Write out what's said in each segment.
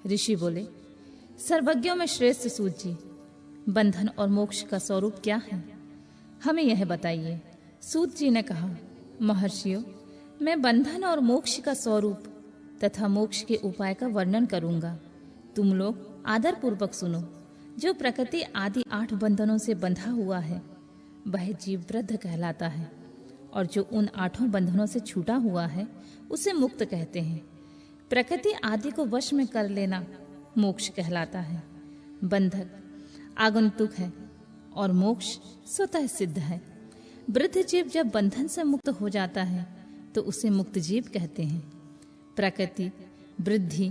ऋषि बोले, सर्वज्ञों में श्रेष्ठ सूत जी, बंधन और मोक्ष का स्वरूप क्या है, हमें यह बताइए। सूत जी ने कहा, महर्षियों, मैं बंधन और मोक्ष का स्वरूप तथा मोक्ष के उपाय का वर्णन करूंगा। तुम लोग आदर पूर्वक सुनो। जो प्रकृति आदि 8 बंधनों से बंधा हुआ है वह जीव वृद्ध कहलाता है, और जो उन 8 बंधनों से छूटा हुआ है उसे मुक्त कहते हैं। प्रकृति आदि को वश में कर लेना मोक्ष कहलाता है। बंधक आगंतुक है और मोक्ष स्वतः सिद्ध है। वृद्ध जीव जब बंधन से मुक्त हो जाता है तो उसे मुक्त जीव कहते हैं। प्रकृति, वृद्धि,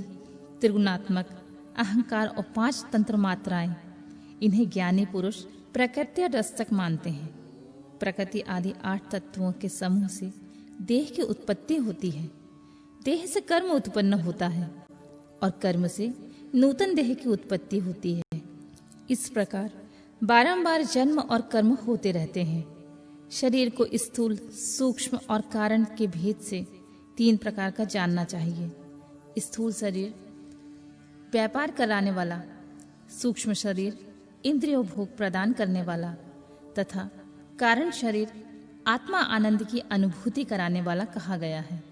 त्रिगुणात्मक, अहंकार और 5 तंत्र मात्राएं, इन्हें ज्ञानी पुरुष प्रकृति रस्तक मानते हैं। प्रकृति आदि 8 तत्वों के समूह से देह की उत्पत्ति होती है। देह से कर्म उत्पन्न होता है और कर्म से नूतन देह की उत्पत्ति होती है। इस प्रकार बारंबार जन्म और कर्म होते रहते हैं। शरीर को स्थूल, सूक्ष्म और कारण के भेद से 3 प्रकार का जानना चाहिए। स्थूल शरीर व्यापार कराने वाला, सूक्ष्म शरीर इंद्रियों भोग प्रदान करने वाला तथा कारण शरीर आत्मा आनंद की अनुभूति कराने वाला कहा गया है।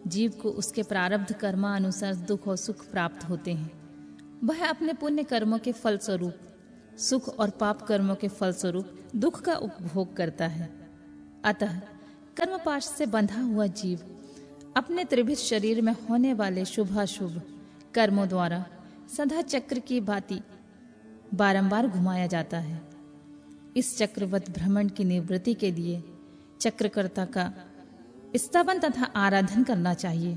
जीव को उसके प्रारब्ध कर्मानुसार दुख और सुख प्राप्त होते हैं। वह अपने पुण्य कर्मों के फल स्वरूप सुख और पाप कर्मों के फल स्वरूप दुख का उपभोग करता है। अतः कर्मपाश से बंधा हुआ जीव अपने त्रिभित शरीर में होने वाले शुभाशुभ कर्मों द्वारा सदा चक्र की भांति बारंबार घुमाया जाता है। इस चक्रवत भ्रमण की निवृत्ति के लिए चक्रकर्ता का स्तवन तथा आराधन करना चाहिए।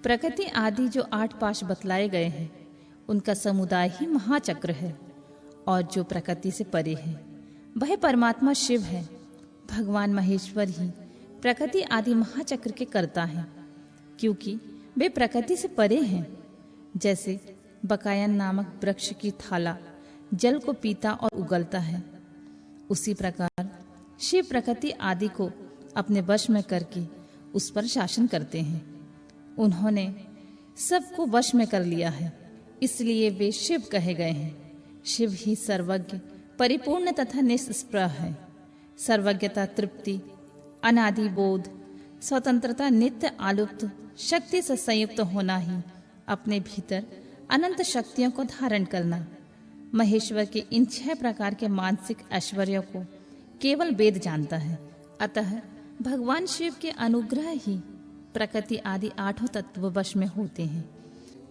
प्रकृति आदि जो 8 पाश बतलाए गए हैं उनका समुदाय ही महाचक्र है, और जो प्रकृति से परे है वह परमात्मा शिव है। भगवान महेश्वर ही प्रकृति आदि महाचक्र के कर्ता हैं, क्योंकि वे प्रकृति से परे हैं। जैसे बकायन नामक वृक्ष की थाला जल को पीता और उगलता है, उसी प्रकार शिव प्रकृति आदि को अपने वश में करके उस पर शासन करते हैं। उन्होंने सबको वश में कर लिया है, इसलिए वे शिव कहे गए हैं। शिव ही सर्वज्ञ, परिपूर्ण तथा निष्प्रह है। सर्वज्ञता, तृप्ति, अनादि बोध, स्वतंत्रता, नित्य आलुप्त शक्ति से संयुक्त होना ही अपने भीतर अनंत शक्तियों को धारण करना। महेश्वर के इन 6 प्रकार के मानसिक ऐश्वर्यों को केवल वेद जानता है। अतः भगवान शिव के अनुग्रह ही प्रकृति आदि 8 तत्व वश में होते हैं।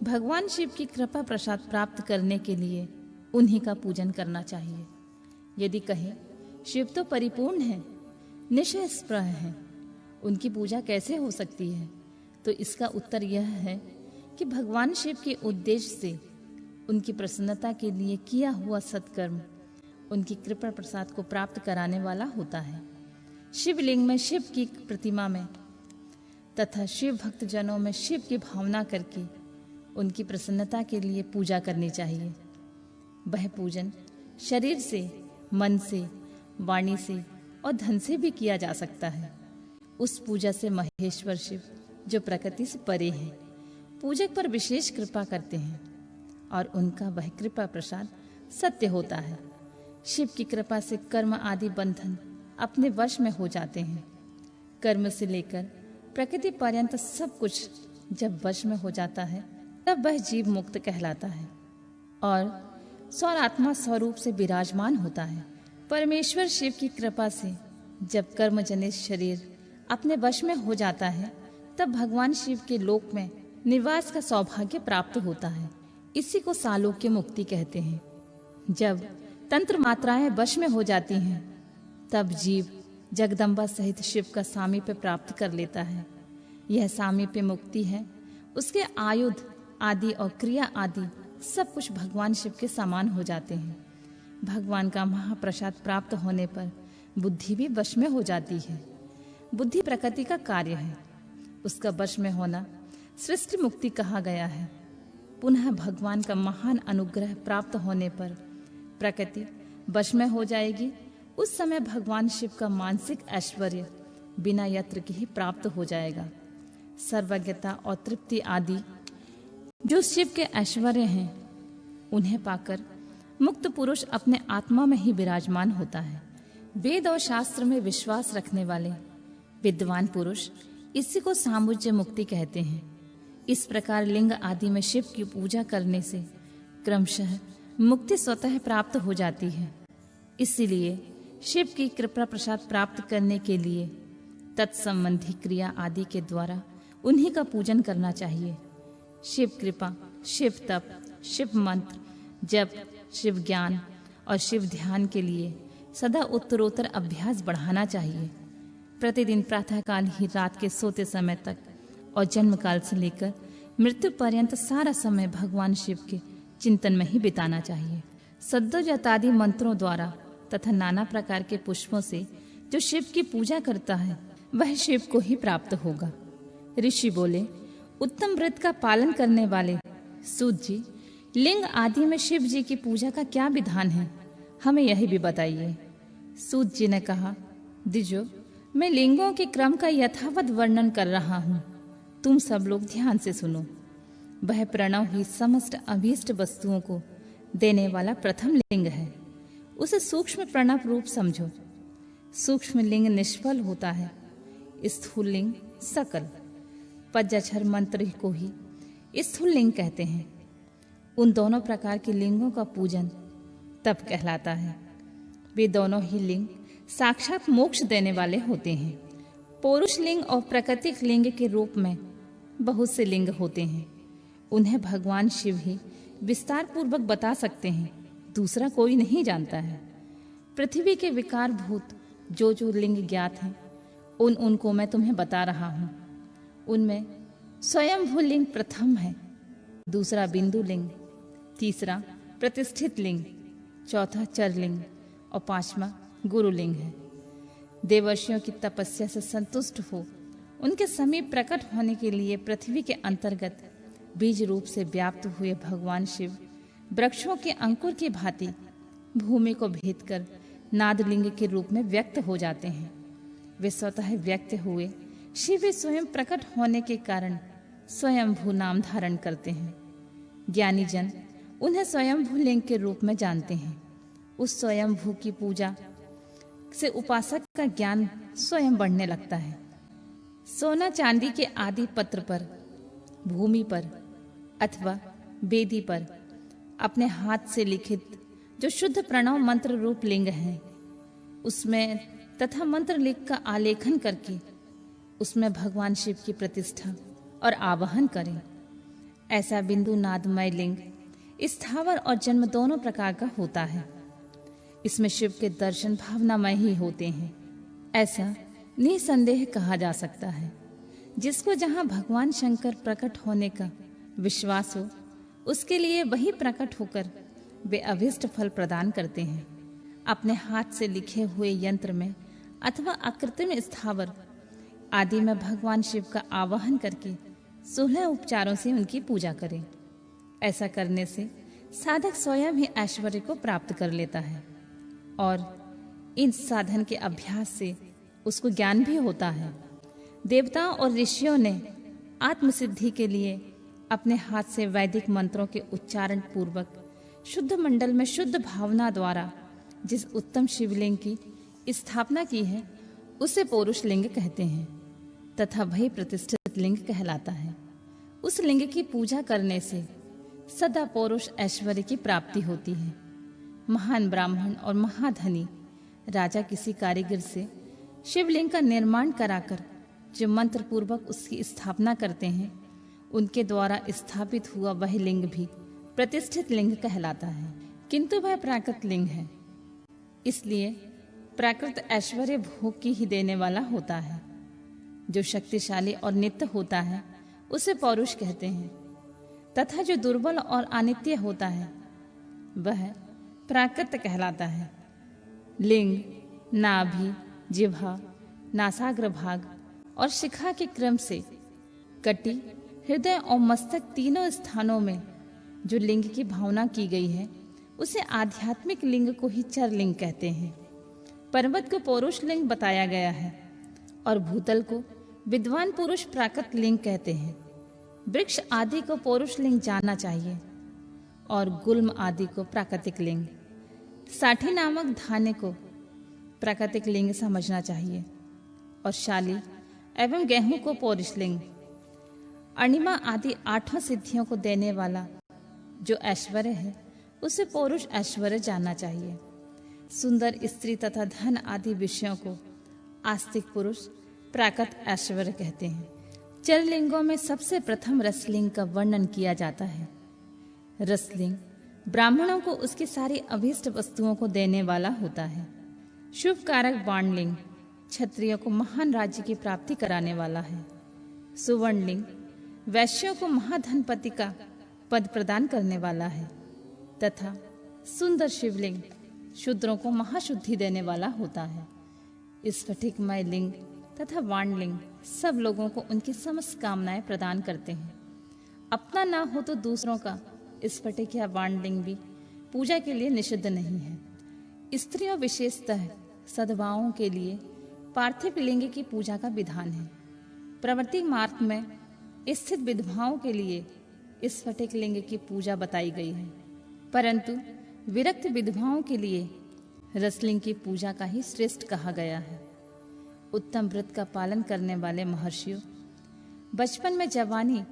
भगवान शिव की कृपा प्रसाद प्राप्त करने के लिए उन्हीं का पूजन करना चाहिए। यदि कहें शिव तो परिपूर्ण है, निष्प्रह है, उनकी पूजा कैसे हो सकती है, तो इसका उत्तर यह है कि भगवान शिव के उद्देश्य से उनकी प्रसन्नता के लिए किया हुआ सत्कर्म उनकी कृपा प्रसाद को प्राप्त कराने वाला होता है। शिवलिंग में शिव की प्रतिमा में तथा शिव भक्त जनों में शिव की भावना करके उनकी प्रसन्नता के लिए पूजा करनी चाहिए। वह पूजन शरीर से, मन से, वाणी से और धन से भी किया जा सकता है। उस पूजा से महेश्वर शिव, जो प्रकृति से परे हैं, पूजक पर विशेष कृपा करते हैं और उनका वह कृपा प्रसाद सत्य होता है। शिव की कृपा से कर्म आदि बंधन अपने वश में हो जाते हैं। कर्म से लेकर प्रकृति पर्यंत सब कुछ जब वश में हो जाता है तब वह जीव मुक्त कहलाता है और स्वरात्मा स्वरूप से विराजमान होता है। परमेश्वर शिव की कृपा से जब कर्म जनित शरीर अपने वश में हो जाता है तब भगवान शिव के लोक में निवास का सौभाग्य प्राप्त होता है। इसी को सालोक्य मुक्ति कहते हैं। जब तंत्र मात्राएं वश में हो जाती हैं तब जीव जगदम्बा सहित शिव का सामीप्य प्राप्त कर लेता है। यह सामीप्य मुक्ति है। उसके आयुध आदि और क्रिया आदि सब कुछ भगवान शिव के समान हो जाते हैं। भगवान का महाप्रसाद प्राप्त होने पर बुद्धि भी वश में हो जाती है। बुद्धि प्रकृति का कार्य है, उसका वश में होना सृष्टि मुक्ति कहा गया है। पुनः भगवान का महान अनुग्रह प्राप्त होने पर प्रकृति वश में हो जाएगी। उस समय भगवान शिव का मानसिक ऐश्वर्य बिना यत्न के ही प्राप्त हो जाएगा। सर्वज्ञता और तृप्ति आदि जो शिव के ऐश्वर्य हैं, उन्हें पाकर मुक्त पुरुष अपने आत्मा में ही विराजमान होता है। वेद और शास्त्र में विश्वास रखने वाले विद्वान पुरुष इसी को सामुज्य मुक्ति कहते हैं। इस प्रकार लिंग आदि में शिव की पूजा करने से क्रमशः मुक्ति स्वतः प्राप्त हो जाती है। इसीलिए शिव की कृपा प्रसाद प्राप्त करने के लिए तत्संबंधी क्रिया आदि के द्वारा उन्हीं का पूजन करना चाहिए। शिव कृपा, शिव तप, शिव मंत्र, जप, शिव ज्ञान और शिव ध्यान के लिए सदा उत्तरोत्तर अभ्यास बढ़ाना चाहिए। प्रतिदिन प्रातःकाल ही रात के सोते समय तक और जन्म काल से लेकर मृत्यु पर्यंत सारा समय भगवान शिव के चिंतन में ही बिताना चाहिए। सद्योजातादि मंत्रों द्वारा तथा नाना प्रकार के पुष्पों से जो शिव की पूजा करता है वह शिव को ही प्राप्त होगा। ऋषि बोले, उत्तम व्रत का पालन करने वाले सूत जी, लिंग आदि में शिव जी की पूजा का क्या विधान है, हमें यही भी बताइए। सूत जी ने कहा, द्विजो, मैं लिंगों के क्रम का यथावत वर्णन कर रहा हूँ, तुम सब लोग ध्यान से सुनो। वह प्रणव ही समस्त अभीष्ट वस्तुओं को देने वाला प्रथम लिंग है। उसे सूक्ष्म प्रणव रूप समझो। सूक्ष्म लिंग निष्फल होता है, स्थूल लिंग सकल। पंचाक्षर मंत्र को ही स्थूल लिंग कहते हैं। उन दोनों प्रकार के लिंगों का पूजन तप कहलाता है। वे दोनों ही लिंग साक्षात मोक्ष देने वाले होते हैं। पौरुष लिंग और प्राकृतिक लिंग के रूप में बहुत से लिंग होते हैं। उन्हें भगवान शिव ही विस्तार पूर्वक बता सकते हैं, दूसरा कोई नहीं जानता है। पृथ्वी के विकार भूत जो जो लिंग ज्ञात हैं उनको मैं तुम्हें बता रहा हूँ। उनमें स्वयंभू लिंग प्रथम है, दूसरा बिंदु लिंग, तीसरा प्रतिष्ठित लिंग, चौथा चर लिंग और पांचवा गुरु लिंग है। देवर्षियों की तपस्या से संतुष्ट हो उनके समीप प्रकट होने के लिए पृथ्वी के अंतर्गत बीज रूप से व्याप्त हुए भगवान शिव वृक्षों के अंकुर की भांति भूमि को भेद कर नादलिंग के रूप में व्यक्त हो जाते हैं। वे स्वतः व्यक्त हुए शिव स्वयं प्रकट होने के कारण स्वयंभू नाम धारण करते हैं। ज्ञानी जन उन्हें स्वयंभू लिंग के रूप में जानते हैं। उस स्वयंभू की पूजा से उपासक का ज्ञान स्वयं बढ़ने लगता है। सोना चांदी के आदि पत्र पर, भूमि पर अथवा वेदी पर अपने हाथ से लिखित जो शुद्ध प्रणव मंत्र रूप लिंग है, उसमें तथा मंत्र लिख का आलेखन करके उसमें भगवान शिव की प्रतिष्ठा और आवाहन करें। ऐसा बिंदु नादमय लिंग स्थावर और जन्म दोनों प्रकार का होता है। इसमें शिव के दर्शन भावनामय ही होते हैं, ऐसा निसंदेह कहा जा सकता है। जिसको जहाँ भगवान शंकर प्रकट होने का विश्वास हो, उसके लिए वही प्रकट होकर वे अभीष्ट फल प्रदान करते हैं। अपने हाथ से लिखे हुए यंत्र में अथवा अकृत्रिम स्थावर आदि में भगवान शिव का आवाहन करके 16 उपचारों से उनकी पूजा करें। ऐसा करने से साधक स्वयं ही ऐश्वर्य को प्राप्त कर लेता है और इन साधन के अभ्यास से उसको ज्ञान भी होता है। देवताओं और ऋषियों ने आत्मसिद्धि के लिए अपने हाथ से वैदिक मंत्रों के उच्चारण पूर्वक शुद्ध मंडल में शुद्ध भावना द्वारा जिस उत्तम शिवलिंग की स्थापना की है उसे पौरुष लिंग कहते हैं तथा वही प्रतिष्ठित लिंग कहलाता है। उस लिंग की पूजा करने से सदा पौरुष ऐश्वर्य की प्राप्ति होती है। महान ब्राह्मण और महाधनी राजा किसी कारीगर से शिवलिंग का निर्माण कराकर जो मंत्र पूर्वक उसकी स्थापना करते हैं, उनके द्वारा स्थापित हुआ वह लिंग भी प्रतिष्ठित लिंग कहलाता है। किंतु वह प्राकृत लिंग है, इसलिए प्राकृत ऐश्वर्य भोग की ही देने वाला होता है। जो शक्तिशाली और नित्य होता है उसे पौरुष कहते हैं तथा जो दुर्बल और अनित्य होता है वह प्राकृत कहलाता है। लिंग, नाभि, जिह्वा, नासाग्र भाग और शिखा के क्रम से कटी, हृदय और मस्तक तीनों स्थानों में जो लिंग की भावना की गई है उसे आध्यात्मिक लिंग को ही चर लिंग कहते हैं। पर्वत को पौरुष लिंग बताया गया है और भूतल को विद्वान पुरुष प्राकृत लिंग कहते हैं। वृक्ष आदि को पौरुष लिंग जानना चाहिए और गुल्म आदि को प्राकृतिक लिंग, साठी नामक धान्य को प्राकृतिक लिंग समझना चाहिए और शाली एवं गेहूं को पौरुष लिंग। अणिमा आदि 8 सिद्धियों को देने वाला जो ऐश्वर्य है उसे पौरुष ऐश्वर्य जानना चाहिए। सुंदर स्त्री तथा धन आदि विषयों को आस्तिक पुरुष प्राकृत ऐश्वर्य कहते हैं। चरलिंगों में सबसे प्रथम रसलिंग का वर्णन किया जाता है। रसलिंग ब्राह्मणों को उसकी सारी अभीष्ट वस्तुओं को देने वाला होता है। शुभ कारक बाणलिंग क्षत्रियों को महान राज्य की प्राप्ति कराने वाला है। सुवर्णलिंग वैश्यों को महाधनपति का पद प्रदान करने वाला है तथा सुंदर शिवलिंग शूद्रों को महाशुद्धि देने वाला होता है। स्फटिकमय लिंग तथा वाणलिंग सब लोगों को उनकी समस्त कामनाएं प्रदान करते हैं। अपना ना हो तो दूसरों का स्फटिक या वाणलिंग भी पूजा के लिए निषिद्ध नहीं है। स्त्रियों विशेषतः सद्भावों के लिए पार्थिव लिंग की पूजा का विधान है। प्रवृत्ति मार्ग में स्थित विधवाओं के लिए स्फटिक लिंग की पूजा बताई गई है, परंतु विरक्त विधवाओं के लिए रसलिंग की पूजा का ही श्रेष्ठ कहा गया है। उत्तम व्रत का पालन करने वाले महर्षियों बचपन में, जवानी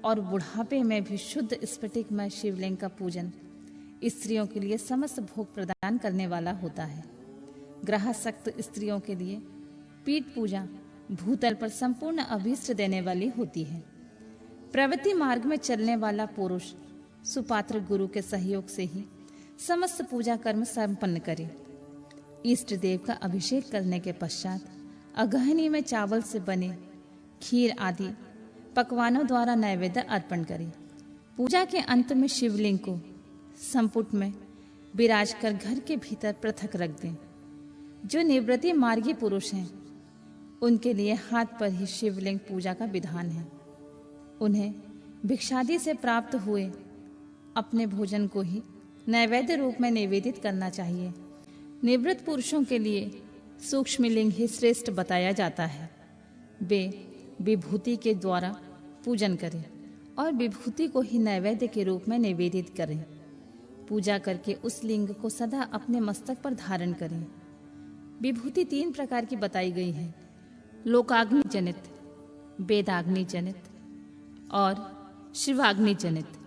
और बुढ़ापे में भी शुद्ध स्फटिकमय शिवलिंग का पूजन स्त्रियों के लिए समस्त भोग प्रदान करने वाला होता है। ग्रहासक्त स्त्रियों के लिए पीठ पूजा भूतल पर संपूर्ण अभीष्ट देने वाली होती है। प्रवृत्ति मार्ग में चलने वाला पुरुष सुपात्र गुरु के सहयोग से ही समस्त पूजा कर्म संपन्न करे। इष्ट देव का अभिषेक करने के पश्चात अगहनी में चावल से बने खीर आदि पकवानों द्वारा नैवेद्य अर्पण करे। पूजा के अंत में शिवलिंग को संपुट में विराज कर घर के भीतर पृथक रख दें। जो निवृत्ति मार्गी पुरुष हैं उनके लिए हाथ पर ही शिवलिंग पूजा का विधान है। उन्हें भिक्षादि से प्राप्त हुए अपने भोजन को ही नैवेद्य रूप में निवेदित करना चाहिए। निवृत्त पुरुषों के लिए सूक्ष्म लिंग ही श्रेष्ठ बताया जाता है। वे विभूति के द्वारा पूजन करें और विभूति को ही नैवेद्य के रूप में निवेदित करें। पूजा करके उस लिंग को सदा अपने मस्तक पर धारण करें। विभूति 3 प्रकार की बताई गई है: लोकाग्नि जनित, वेदाग्नि जनित और शिवाग्नि जनित।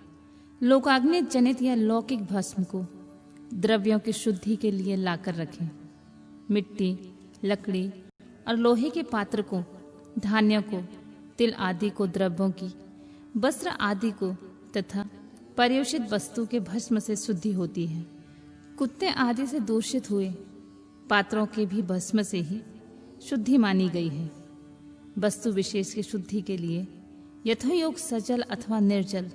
लोकाग्नि जनित या लौकिक भस्म को द्रव्यों की शुद्धि के लिए लाकर रखें। मिट्टी, लकड़ी और लोहे के पात्र को, धान्यों को, तिल आदि को द्रव्यों की, वस्त्र आदि को तथा पर्युषित वस्तु के भस्म से शुद्धि होती है। कुत्ते आदि से दूषित हुए पात्रों के भी भस्म से ही शुद्धि मानी गई है। वस्तु विशेष की शुद्धि के लिए यथोयोग सजल अथवा निर्जल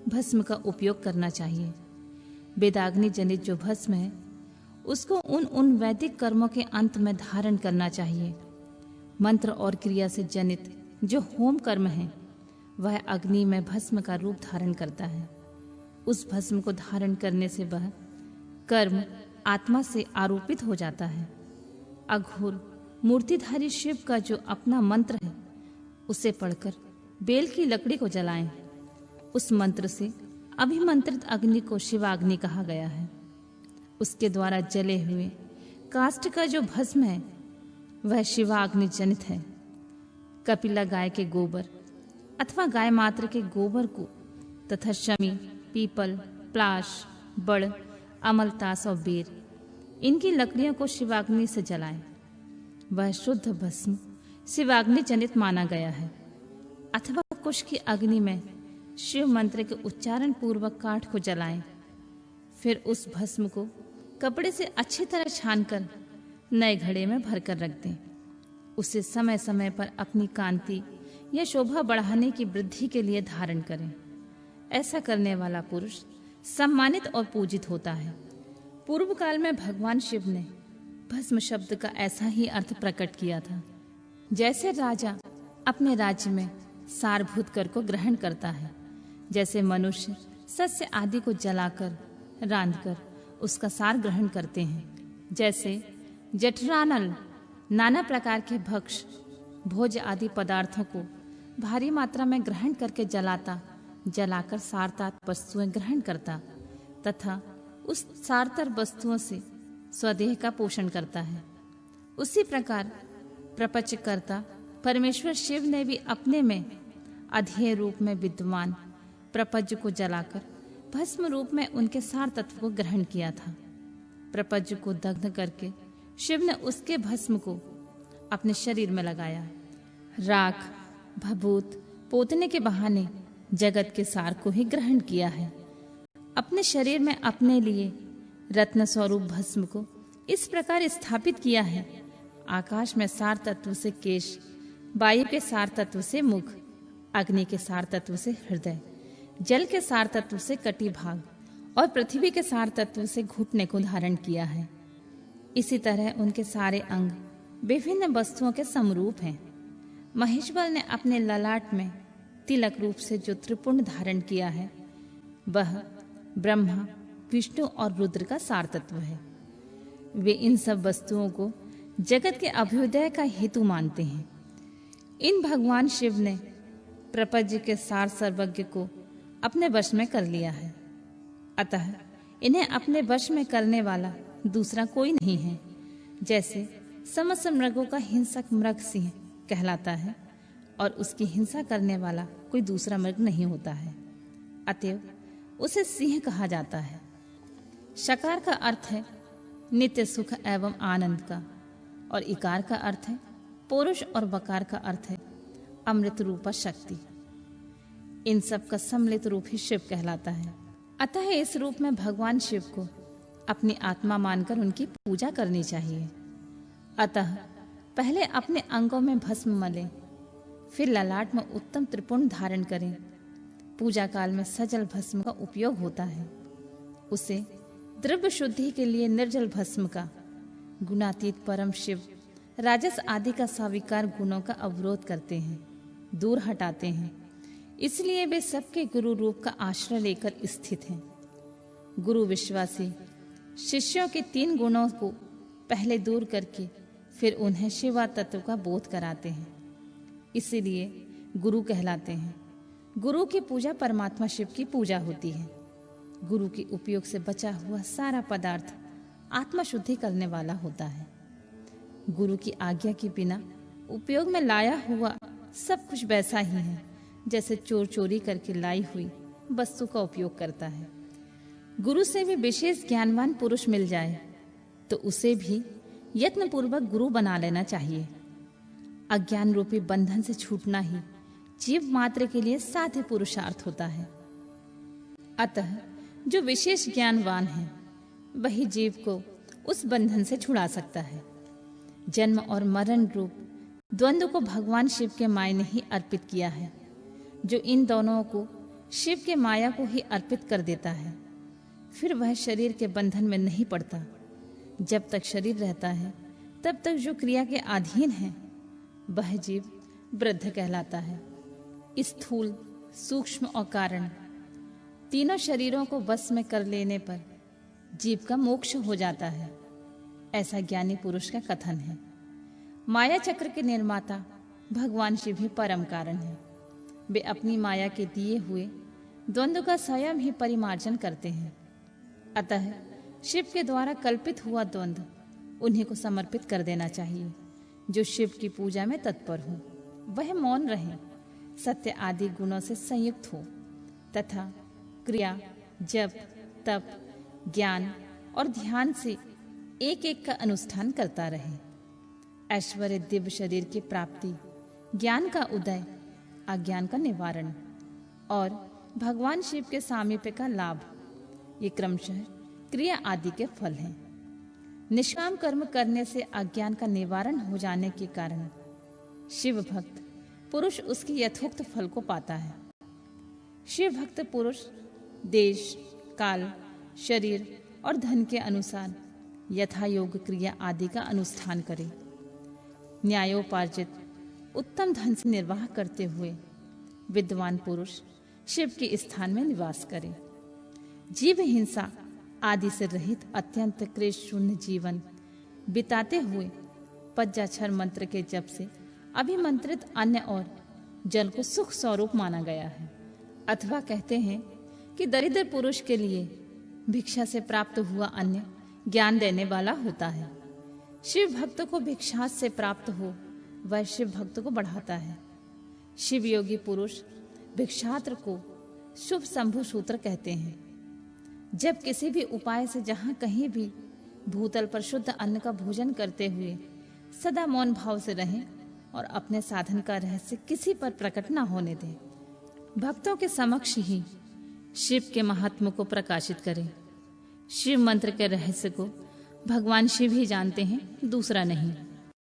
भस्म का उपयोग करना चाहिए। वेदाग्नि जनित जो भस्म है उसको उन वैदिक कर्मों के अंत में धारण करना चाहिए। मंत्र और क्रिया से जनित जो होम कर्म है वह अग्नि में भस्म का रूप धारण करता है। उस भस्म को धारण करने से वह कर्म आत्मा से आरोपित हो जाता है। अघोर मूर्तिधारी शिव का जो अपना मंत्र है उसे पढ़कर बेल की लकड़ी को जलाएं। उस मंत्र से अभिमंत्रित अग्नि को शिवाग्नि कहा गया है। उसके द्वारा जले हुए काष्ठ का जो भस्म है वह शिवाग्नि जनित है। कपिला गाय के गोबर अथवा गाय मात्र के गोबर को तथा शमी, पीपल, प्लाश, बड़, अमलतास और बेर इनकी लकड़ियों को शिवाग्नि से जलाएं। वह शुद्ध भस्म शिवाग्नि जनित माना गया है। अथवा कुश की अग्नि में शिव मंत्र के उच्चारण पूर्वक काठ को जलाएं। फिर उस भस्म को कपड़े से अच्छी तरह छानकर नए घड़े में भरकर रख दें। उसे समय समय पर अपनी कांति या शोभा बढ़ाने की वृद्धि के लिए धारण करें। ऐसा करने वाला पुरुष सम्मानित और पूजित होता है। पूर्व काल में भगवान शिव ने भस्म शब्द का ऐसा ही अर्थ प्रकट किया था। जैसे राजा अपने राज्य में सारभूत कर को ग्रहण करता है, जैसे मनुष्य सस्य आदि को जलाकर रांधकर उसका सार ग्रहण करते हैं, जैसे जठरानल नाना प्रकार के भक्ष भोज आदि पदार्थों को भारी मात्रा में ग्रहण करके जलाकर सारतात वस्तुएं ग्रहण करता तथा उस सारतर वस्तुओं से स्वदेह का पोषण करता है। उसी प्रकार प्रपंच करता परमेश्वर शिव ने भी अपने में अधेय रूप में विद्यमान प्रपंच को जलाकर भस्म रूप में उनके सार तत्व को ग्रहण किया था। प्रपंच को दग्ध करके शिव ने उसके भस्म को अपने शरीर में लगाया। राख भभूत पोतने के बहाने जगत के सार को ही ग्रहण किया है। अपने शरीर में अपने लिए रत्न स्वरूप भस्म को इस प्रकार स्थापित किया है। आकाश में सार तत्व से केश, वायु के सार तत्व से मुख, अग्नि के सार तत्व से हृदय, जल के सार तत्व से कटी भाग और पृथ्वी के सार तत्व से घुटने को धारण किया है। इसी तरह उनके सारे अंग विभिन्न वस्तुओं के समरूप हैं। महेश्वर ने अपने ललाट में तिलक रूप से जो त्रिपुंड धारण किया है वह ब्रह्मा, विष्णु और रुद्र का सार तत्व है। वे इन सब वस्तुओं को जगत के अभ्युदय का हेतु मानते हैं। इन भगवान शिव ने प्रपंच के सार सर्वज्ञ को अपने वश में कर लिया है। अतः इन्हें अपने वश में करने वाला दूसरा कोई नहीं है। जैसे समस्त मृगों का हिंसक मृग सिंह कहलाता है और उसकी हिंसा करने वाला कोई दूसरा मृग नहीं होता है, अतएव उसे सिंह कहा जाता है। शकार का अर्थ है नित्य सुख एवं आनंद का, और इकार का अर्थ है पुरुष, और वकार का अर्थ है अमृत रूपा शक्ति। इन सब का सम्मिलित रूप ही शिव कहलाता है। अतः इस रूप में भगवान शिव को अपनी आत्मा मानकर उनकी पूजा करनी चाहिए। अतः पहले अपने अंगों में भस्म मलें, फिर ललाट में उत्तम त्रिपुंड धारण करें। पूजा काल में सजल भस्म का उपयोग होता है। उसे द्रव्य शुद्धि के लिए निर्जल भस्म का गुणातीत परम शिव राजस आदि का साविकार गुणों का अवरोध करते हैं, दूर हटाते हैं। इसलिए वे सबके गुरु रूप का आश्रय लेकर स्थित हैं। गुरु विश्वासी शिष्यों के 3 गुणों को पहले दूर करके फिर उन्हें शिवा तत्व का बोध कराते हैं। इसीलिए गुरु कहलाते हैं। गुरु की पूजा परमात्मा शिव की पूजा होती है। गुरु के उपयोग से बचा हुआ सारा पदार्थ आत्मा शुद्धि करने वाला होता है। गुरु की आज्ञा के बिना उपयोग में लाया हुआ सब कुछ वैसा ही है जैसे चोर चोरी करके लाई हुई वस्तु का उपयोग करता है। गुरु से भी विशेष ज्ञानवान पुरुष मिल जाए तो उसे भी यत्नपूर्वक गुरु बना लेना चाहिए। अज्ञान रूपी बंधन से छूटना ही जीव मात्र के लिए साध्य पुरुषार्थ होता है। अतः जो विशेष ज्ञानवान है वही जीव को उस बंधन से छुड़ा सकता है। जन्म और मरण रूप द्वंद्व को भगवान शिव के माया ने ही अर्पित किया है, जो इन दोनों को शिव के माया को ही अर्पित कर देता है। फिर वह शरीर के बंधन में नहीं पड़ता। जब तक शरीर रहता है तब तक जो क्रिया के अधीन है वह जीव वृद्ध कहलाता है। स्थूल, सूक्ष्म और कारण तीनों शरीरों को वश में कर लेने पर जीव का मोक्ष हो जाता है, ऐसा ज्ञानी पुरुष का कथन है। माया चक्र के निर्माता भगवान शिव ही परम कारण है। वे अपनी माया के दिए हुए द्वंद्व का स्वयं ही परिमार्जन करते हैं। अतः शिव के द्वारा कल्पित हुआ द्वंद्व उन्हीं को समर्पित कर देना चाहिए। जो शिव की पूजा में तत्पर हो वह मौन रहे, सत्य आदि गुणों से संयुक्त हो तथा क्रिया, जप, तप, ज्ञान और ध्यान से एक एक का अनुष्ठान करता रहे। ऐश्वर्य, दिव्य शरीर की प्राप्ति, ज्ञान का उदय, अज्ञान का निवारण और भगवान शिव के सामीप्य का लाभ, ये क्रमशः क्रिया आदि के फल हैं। निष्काम कर्म करने से अज्ञान का निवारण हो जाने के कारण शिव भक्त पुरुष उसकी यथोक्त फल को पाता है। शिव भक्त पुरुष देश, काल, शरीर और धन के अनुसार यथा योग क्रिया आदि का अनुष्ठान करे। न्यायोपार्जित उत्तम धन से निर्वाह करते हुए विद्वान पुरुष शिव के स्थान में निवास करे। जीव हिंसा आदि से रहित अत्यंत क्लेश शून्य जीवन बिताते हुए पज्जाक्षर मंत्र के जप से अभिमंत्रित अन्य और जल को सुख स्वरूप माना गया है। अथवा कहते हैं कि दरिद्र पुरुष के लिए भिक्षा से प्राप्त हुआ अन्न ज्ञान देने वाला होता है। शिव भक्त को भिक्षा से प्राप्त हो वह शिव भक्त को बढ़ाता है। शिव योगी पुरुष भिक्षात्र को शुभ शंभु सूत्र कहते हैं। जब किसी भी उपाय से जहां कहीं भी भूतल पर शुद्ध अन्न का भोजन करते हुए सदा मौन भाव से रहें और अपने साधन का रहस्य किसी पर प्रकट न होने दें। भक्तों के समक्ष ही शिव के महात्म्य को प्रकाशित करें। शिव मंत्र के रहस्य को भगवान शिव ही जानते हैं, दूसरा नहीं।